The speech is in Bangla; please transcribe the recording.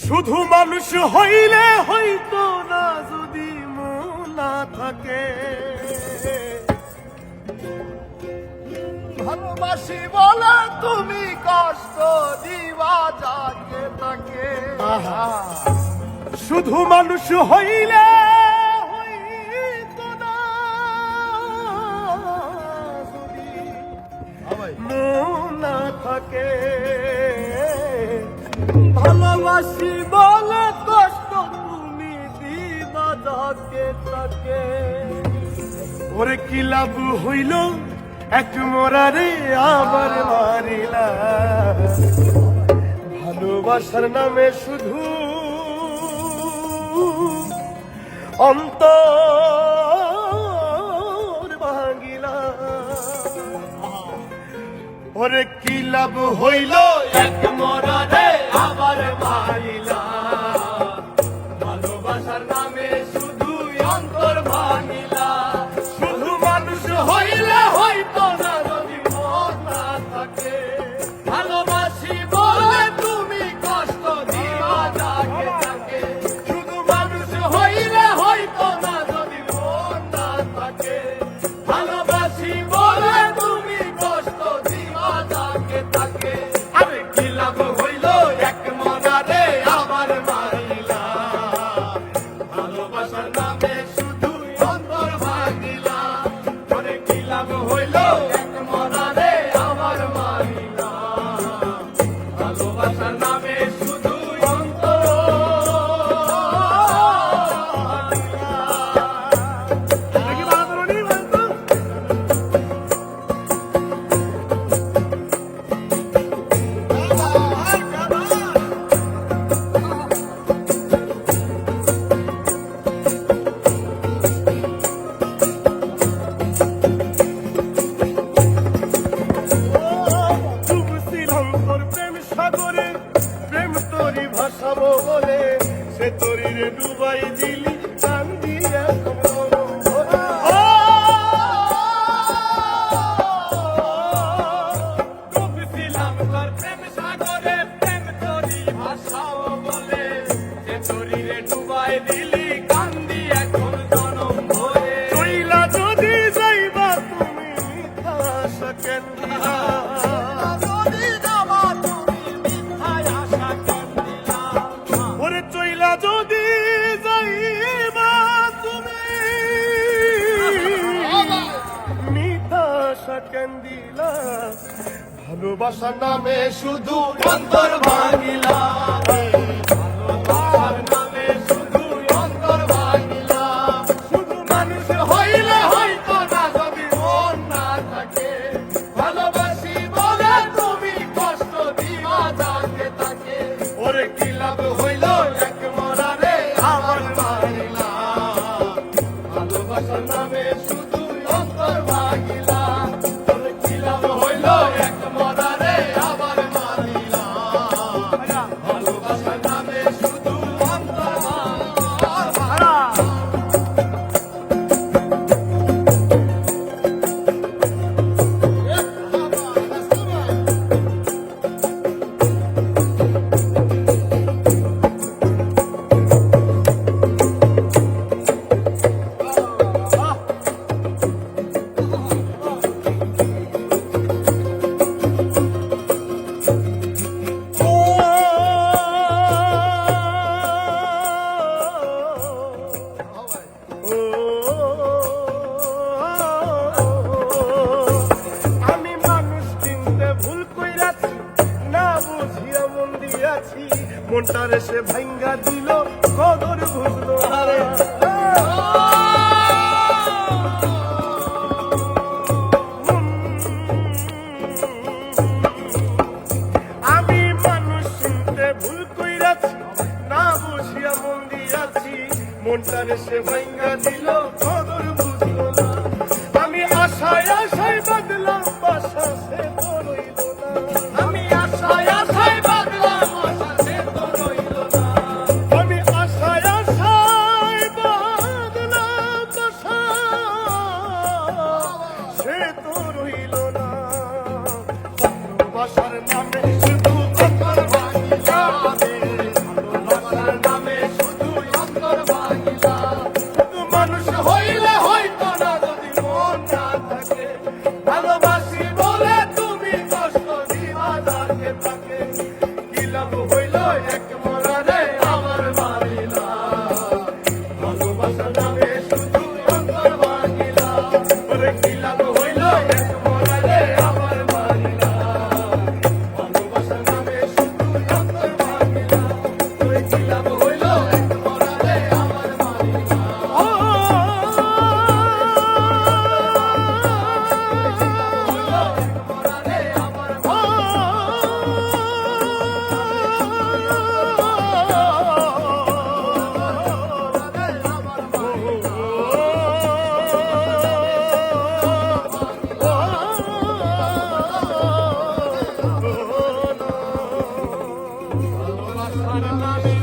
শুধু মানুষ হইলে হইতো না যদি মন না থাকে। ভালোবাসি বলে তুমি কষ্ট দিবা যাকে তাকে। শুধু মানুষ হইলে হইতো না যদি মন না থাকে। ভালোবাসি বলে কষ্ট তুমি দিবা যাকে তাকে। ওরে কি লাভ হইল এক মরারে আবার মারিলা। ভালোবাসার নামে শুধু অন্তর ভাঙিলা। ওরে কি লাভ হইল এক মরারে আবার মারিলা। ভালোবাসার নামে শুধু অন্তর ভাঙিলা। শুধু মানুষ হইলে হইতো না যদি মন না থাকে। ভালোবাসি বলে তুমি কষ্ট দিবা যাকে তাকে। শুধু মানুষ হইলে হইতো না যদি মন না থাকে। ভালোবাসি বলে তুমি কষ্ট দিবা যাকে তাকে। আরে কি লাভ হইল এক মনারে আবার মারিলা। ভালোবাসার নামে শুধু অন্তর ভাঙিলা। ওরে কি লাভ হইল এক মনারে আবার মারিলা। ভালোবাসার নামে শুধু অন্তর ভাসাবো বলে সে তরিরে ডুবাই দিলি কান্দি ডুবছিলাম তোর প্রেম সাগরে প্রেম তোরি ভাসাও বলে যে তোরিরে ডুবাই দিলি কান্দি এখন জনম ভরে। চইলা যদি যাইবা তুমি মিথ্যা আশা কেন দিলা। যদি যাবা তুমি মিথ্যায় আশা কেন দিলা। ওরে চইলা যদি যাইবা তুমি মিথ্যা আশা কেন দিলা। ভালোবাসার নামে শুধু অন্তর ভাঙিলা। ভালোবাসার নামে শুধু অন্তর ভাঙিলা। শুধু মানুষ হইলে হইতো না যদি মন না থাকে। ভালোবাসি বলে তুমি কষ্ট দিবা যাকে তাকে। ওরে কি লাভ হইল এক মরারে আবার মারিলা। ভালোবাসার নামে শুধু অন্তর ভাঙিলা। ওরে কি লাভ হইল এক মরারে আবার মারিলা। ভালোবাসার নামে শুধু অন্তর ভাঙিলা। আমি মানুষ চিনতে ভুল কইরাছি না বুঝিয়া মন দিয়াছি। মনটারে সে ভাঙ্গা দিল কদর বুঝলো আরে। আমি মানুষ চিনতে ভুল কইরাছি না বুঝিয়া মন দিয়াছি। মনটারে সে ভাঙ্গা দিল কদর বুঝলো না। আমি আশায় আশায় বাদলাম বাসা সে তো রইল না। আমি আশায় আশায় বাদলাম আশা সে তো রইল না। আমি আশায় আশায় বাদলাম বাসা সে তো রইল না। ভালোবাসার নামে শুধু অন্তর ভাঙিলা। এক মরা রে আমার মারিলা ভালোবাসা নামে শুধু অন্তর ভাঙিলা ওরে কি লাভ হইল এক মরা রে আমার মারিলা ভালোবাসা নামে শুধু অন্তর ভাঙিলা ওরে কি লাভ হইল এক মরা রে আমার মারিলা ভালোবাসার নামে